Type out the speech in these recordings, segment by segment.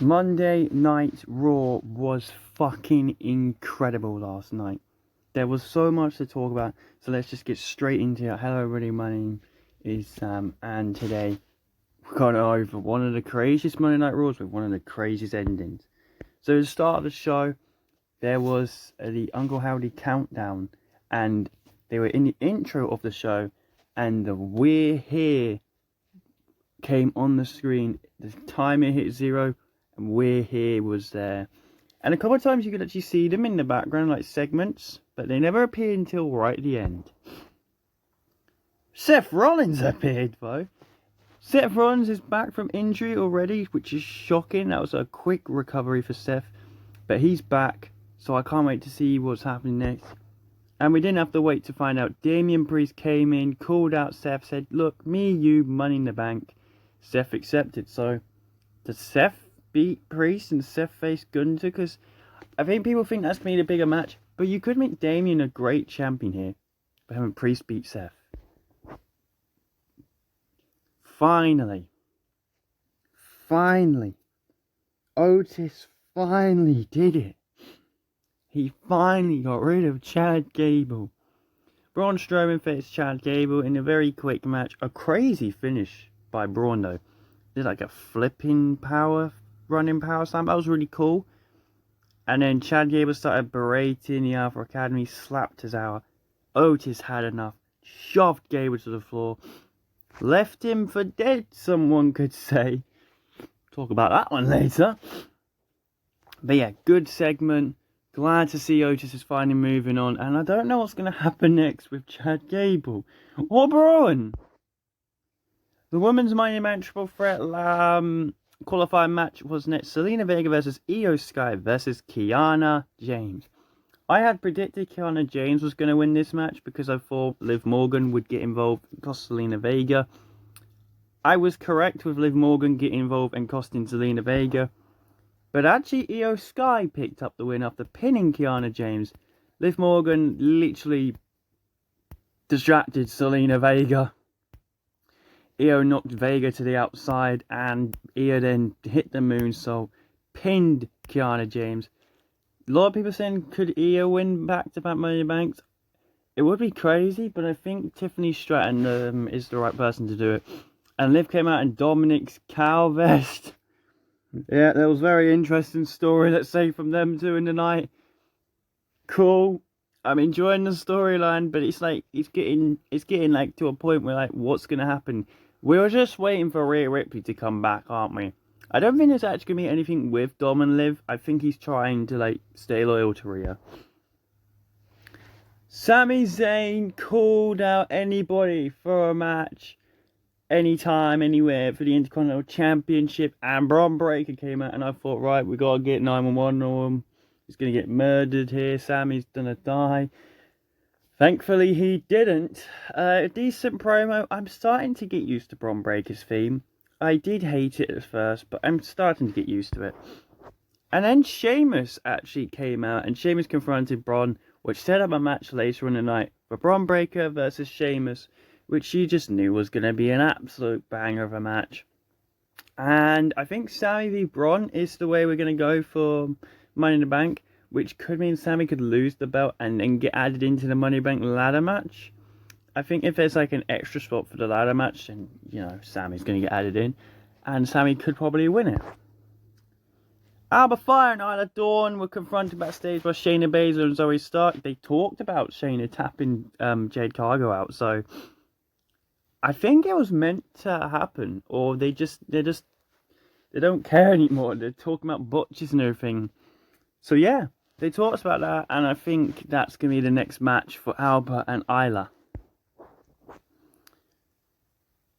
Monday Night Raw was fucking incredible last night. There was so much to talk about, so let's just get straight into it. Hello everybody, my name is Sam, and today we're going over one of the craziest Monday Night Raws with one of the craziest endings. So at the start of the show, there was the Uncle Howdy countdown, and they were in the intro of the show, and the "We're Here" came on the screen. The timer hit 0, and "We're Here" was there. And a couple of times you could actually see them in the background, like segments, but they never appeared until right at the end. Seth Rollins appeared, though. Seth Rollins is back from injury already, which is shocking. That was a quick recovery for Seth, but he's back, so I can't wait to see what's happening next. And we didn't have to wait to find out. Damian Priest came in, called out Seth, said, "Look, me, you, Money in the Bank." Seth accepted. So, does Seth beat Priest and Seth face Gunther? Because I think people think that's going to be the bigger match. But you could make Damian a great champion here by having Priest beat Seth. Finally, Otis finally did it. He finally got rid of Chad Gable. Braun Strowman faced Chad Gable in a very quick match. A crazy finish by Braun, though. Did like a flipping running power slam. That was really cool. And then Chad Gable started berating the Alpha Academy, slapped his hour. Otis had enough, shoved Gable to the floor, left him for dead, someone could say. Talk about that one later. But yeah, good segment. Glad to see Otis is finally moving on. And I don't know what's going to happen next with Chad Gable or Braun. The women's Money in the Bank Triple Threat qualifying match was next. Zelina Vega versus Io Sky versus Kiana James. I had predicted Kiana James was going to win this match because I thought Liv Morgan would get involved and cost Zelina Vega. I was correct with Liv Morgan getting involved and costing Zelina Vega. But actually, Io Sky picked up the win after pinning Kiana James. Liv Morgan literally distracted Zelina Vega. Io knocked Vega to the outside, and Io then hit the moonsault, pinned Kiana James. A lot of people saying, could Io win back-to-back Money in the Banks? It would be crazy, but I think Tiffany Stratton is the right person to do it. And Liv came out in Dominic's cow vest. Yeah, that was a very interesting story, let's say, from them two in the night. Cool. I'm enjoying the storyline, but it's like it's getting like to a point where like what's gonna happen? We're just waiting for Rhea Ripley to come back, aren't we? I don't think there's actually gonna be anything with Dom and Liv. I think he's trying to like stay loyal to Rhea. Sami Zayn called out anybody for a match, anytime, anywhere for the Intercontinental Championship, and Bron Breakker came out, and I thought, right, we gotta get 911 on him. He's gonna get murdered here. Sammy's gonna die. Thankfully, he didn't. A decent promo. I'm starting to get used to Bron Breakker's theme. I did hate it at first, but I'm starting to get used to it. And then Sheamus actually came out, and Sheamus confronted Bron, which set up a match later in the night for Bron Breakker versus Sheamus, which you just knew was going to be an absolute banger of a match. And I think Sami v Bron is the way we're going to go for Money in the Bank, which could mean Sami could lose the belt and then get added into the Money in the Bank ladder match. I think if there's like an extra spot for the ladder match, then, you know, Sami's going to get added in, and Sami could probably win it. Alba Fire and Isla Dawn were confronted backstage by Shayna Baszler and Zoe Stark. They talked about Shayna tapping Jade Cargo out, so I think it was meant to happen, or they don't care anymore. They're talking about botches and everything. So yeah, they talked about that, and I think that's going to be the next match for Alba and Isla.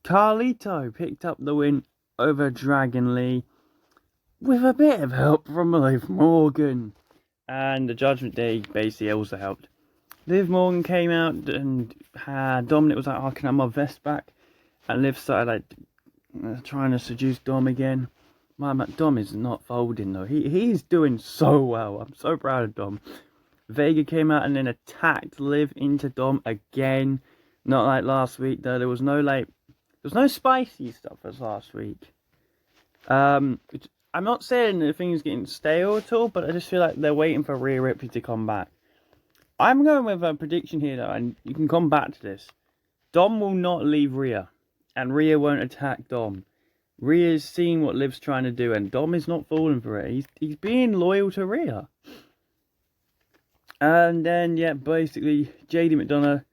Carlito picked up the win over Dragon Lee with a bit of help from Liv Morgan. And the Judgment Day basically also helped. Liv Morgan came out, and Dominic was like, "Oh, can I have my vest back?" And Liv started like trying to seduce Dom again. Dom is not folding though. He's doing so well. I'm so proud of Dom. Vega came out and then attacked Liv into Dom again. Not like last week though. There was no spicy stuff as last week. I'm not saying the thing's getting stale at all, but I just feel like they're waiting for Rhea Ripley to come back. I'm going with a prediction here, though, and you can come back to this. Dom will not leave Rhea, and Rhea won't attack Dom. Rhea's seen what Liv's trying to do, and Dom is not falling for it. He's being loyal to Rhea. And then, yeah, basically, JD McDonough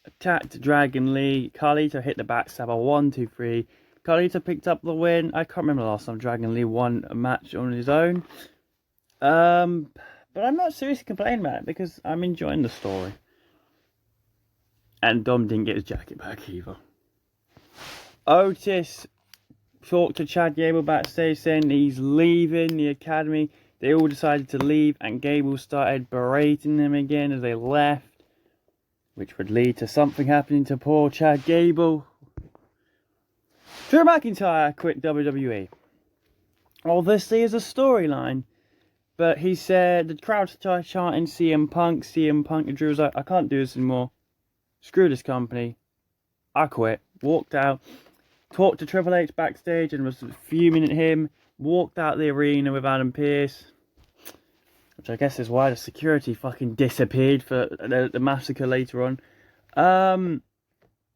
attacked Dragon Lee. Carlito hit the backstabber. 1, 2, 3. Carlito picked up the win. I can't remember the last time Dragon Lee won a match on his own. But I'm not seriously complaining about it because I'm enjoying the story. And Dom didn't get his jacket back either. Otis talked to Chad Gable backstage saying he's leaving the academy. They all decided to leave, and Gable started berating them again as they left, which would lead to something happening to poor Chad Gable. Drew McIntyre quit WWE. Obviously, as a storyline, but he said the crowd started chanting CM Punk, and Drew was like, I can't do this anymore. Screw this company. I quit. Walked out. Talked to Triple H backstage and was fuming at him. Walked out the arena with Adam Pearce. Which I guess is why the security fucking disappeared for the massacre later on.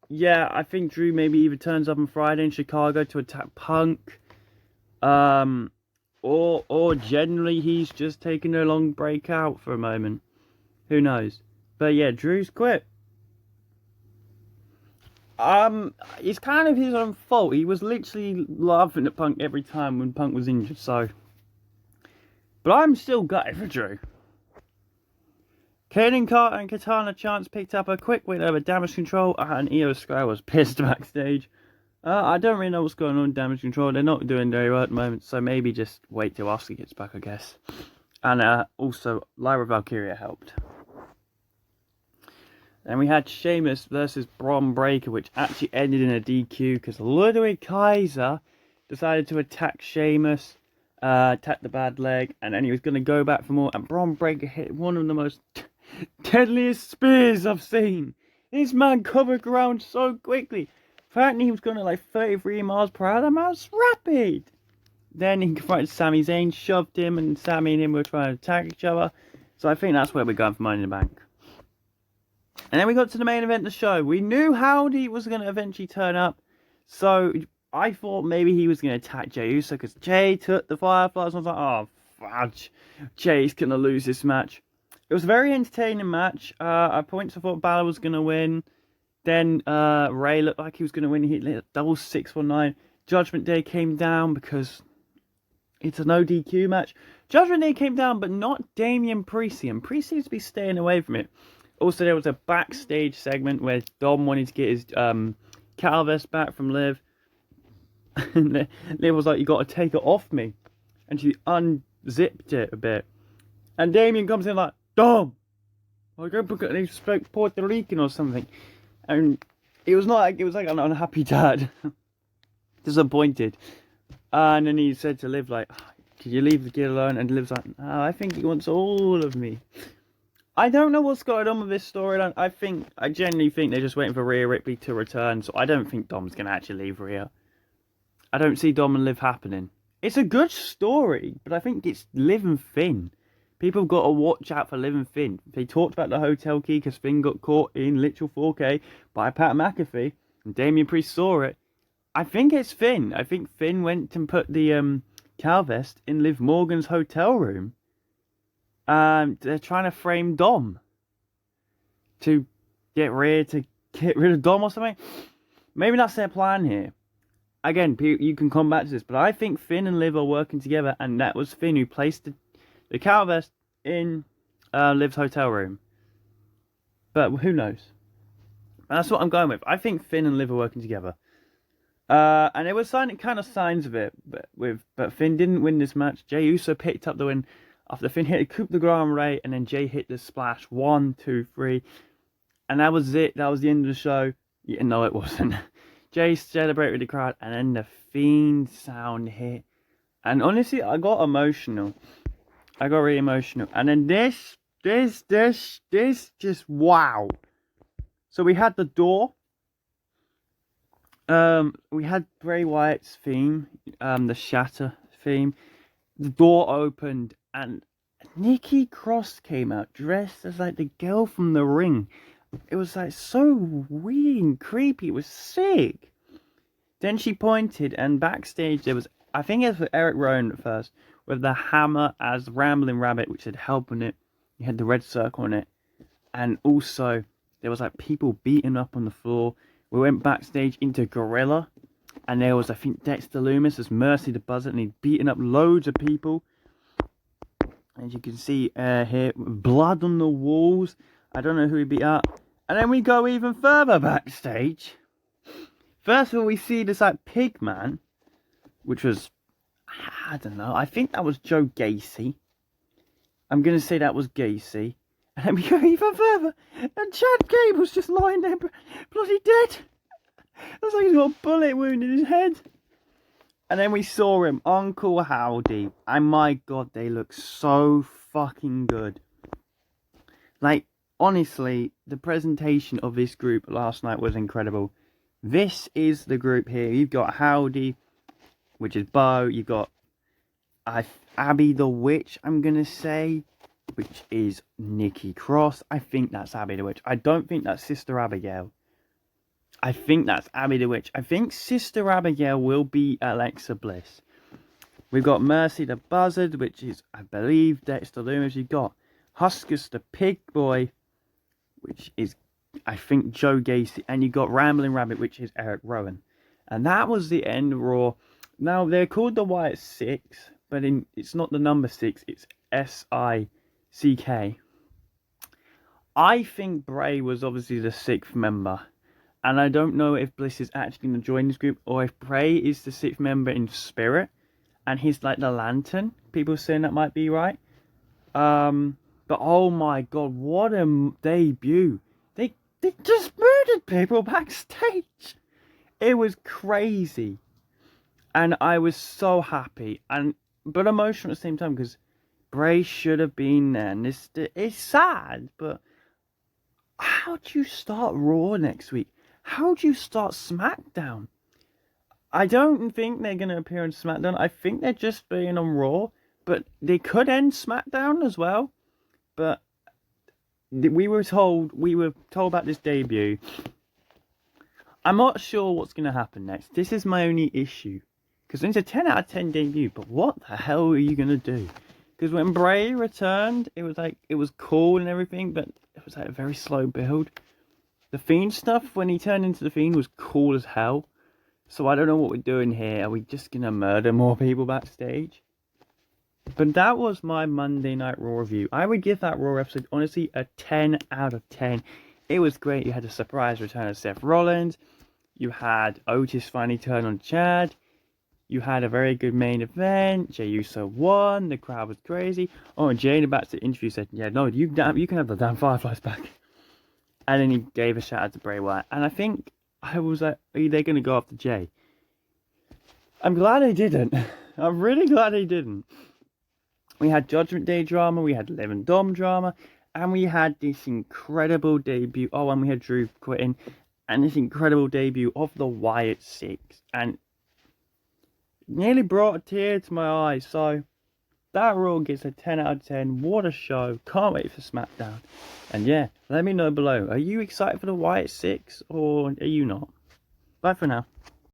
Yeah, I think Drew maybe either turns up on Friday in Chicago to attack Punk. Or generally he's just taking a long break out for a moment. Who knows? But yeah, Drew's quit. It's kind of his own fault. He was literally laughing at Punk every time when Punk was injured, so. But I'm still gutted for Drew. Kaden Carter and Katana Chance picked up a quick win over Damage Control, and Io Sky was pissed backstage. I don't really know what's going on with Damage Control. They're not doing very well at the moment, so maybe just wait till Asuka gets back, I guess. And also, Lyra Valkyria helped. Then we had Sheamus versus Bron Breakker, which actually ended in a DQ because Ludwig Kaiser decided to attack Sheamus, attack the bad leg, and then he was going to go back for more, and Bron Breakker hit one of the most deadliest spears I've seen. This man covered ground so quickly. Apparently he was going at like 33 miles per hour. That man was rapid. Then he confronted Sami Zayn, shoved him, and Sami and him were trying to attack each other. So I think that's where we're going for Money in the Bank. And then we got to the main event of the show. We knew Howdy was going to eventually turn up. So I thought maybe he was going to attack Jey Uso because Jey took the Fireflies. I was like, oh, fudge. Jey's going to lose this match. It was a very entertaining match. At points I thought Balor was going to win. Then Ray looked like he was going to win. He hit a double 619. Judgment Day came down because it's a no DQ match. Judgment Day came down, but not Damian Priest. And Priest seems to be staying away from it. Also, there was a backstage segment where Dom wanted to get his Calvest back from Liv. And Liv was like, you got to take it off me. And she unzipped it a bit. And Damien comes in like, Dom! I go because he spoke Puerto Rican or something. And it was like an unhappy dad. Disappointed. And then he said to Liv like, could you leave the kid alone? And Liv's like, oh, I think he wants all of me. I don't know what's going on with this storyline. I genuinely think they're just waiting for Rhea Ripley to return. So I don't think Dom's going to actually leave Rhea. I don't see Dom and Liv happening. It's a good story, but I think it's Liv and Finn. People have got to watch out for Liv and Finn. They talked about the hotel key because Finn got caught in literal 4K by Pat McAfee. And Damian Priest saw it. I think it's Finn. I think Finn went and put the Calvest in Liv Morgan's hotel room. They're trying to frame Dom to get rid of Dom or something. Maybe that's their plan here. Again, you can come back to this, but I think Finn and Liv are working together, and that was Finn who placed the Calvest in Liv's hotel room. But who knows? That's what I'm going with. I think Finn and Liv are working together. And there was kind of signs of it, but Finn didn't win this match. Jey Uso picked up the win. After Finn hit a coup de grace Ray, and then Jey hit the splash. 1, 2, 3. And that was it. That was the end of the show. Yeah, no, it wasn't. Jey celebrated with the crowd, and then the Fiend sound hit. And honestly, I got emotional. I got really emotional. And then this, just wow. So we had the door. We had Bray Wyatt's theme, the Shatter theme. the door opened and Nikki Cross came out dressed as like the girl from The Ring. It was like so weird and creepy. It was sick. Then she pointed, and backstage there was, I think it was Eric Rowan at first, with the hammer as Rambling Rabbit, which had help on it. You had the red circle on it. And also, there was like people beating up on the floor. We went backstage into Gorilla. And there was, I think, Dexter Loomis as Mercy the Buzzard, and he'd beaten up loads of people. As you can see here, blood on the walls. I don't know who he beat up. And then we go even further backstage. First of all, we see this like pig man, which was, I don't know, I think that was Joe Gacy. I'm going to say that was Gacy. And then we go even further, and Chad Gable's just lying there, bloody dead. Looks like he's got a bullet wound in his head. And then we saw him, Uncle Howdy. And my god, they look so fucking good. Like, honestly, the presentation of this group last night was incredible. This is the group here. You've got Howdy, which is Bo. You've got Abby the Witch, I'm going to say, which is Nikki Cross. I think that's Abby the Witch. I don't think that's Sister Abigail. I think that's Abby the Witch. I think Sister Abigail will be Alexa Bliss. We've got Mercy the Buzzard, which is, I believe, Dexter Loomis. You've got Huskus the Pig Boy, which is, I think, Joe Gacy. And you've got Rambling Rabbit, which is Eric Rowan. And that was the end of Raw. Now, they're called the Wyatt 6, but it's not the number 6. It's S-I-C-K. I think Bray was obviously the 6th member. And I don't know if Bliss is actually going to join this group, or if Bray is the 6th member in spirit, and he's like the lantern. People saying that might be right. But oh my god, what a debut. They just murdered people backstage. It was crazy. And I was so happy, but emotional at the same time, because Bray should have been there. And it's sad, but how do you start Raw next week? How do you start SmackDown? I don't think they're going to appear on SmackDown. I think they're just being on Raw. But they could end SmackDown as well. But we were told about this debut. I'm not sure what's going to happen next. This is my only issue. Because it's a 10 out of 10 debut. But what the hell are you going to do? Because when Bray returned, it was cool and everything. But it was like a very slow build. The Fiend stuff, when he turned into the Fiend, was cool as hell. So I don't know what we're doing here. Are we just going to murder more people backstage? But that was my Monday Night Raw review. I would give that Raw episode, honestly, a 10 out of 10. It was great. You had a surprise return of Seth Rollins. You had Otis finally turn on Chad. You had a very good main event. Jey Uso won. The crowd was crazy. Oh, and Jay in the back to the interview said, yeah, no, you can have the damn Fireflies back. And then he gave a shout out to Bray Wyatt. And I think I was like, are they going to go after Jay? I'm glad they didn't. I'm really glad they didn't. We had Judgment Day drama. We had Liv and Dom drama. And we had this incredible debut. Oh, and we had Drew quitting. And this incredible debut of the Wyatt 6. And nearly brought a tear to my eyes. So that Raw gets a 10 out of 10. What a show. Can't wait for SmackDown. And yeah, let me know below. Are you excited for the Wyatt 6 or are you not? Bye for now.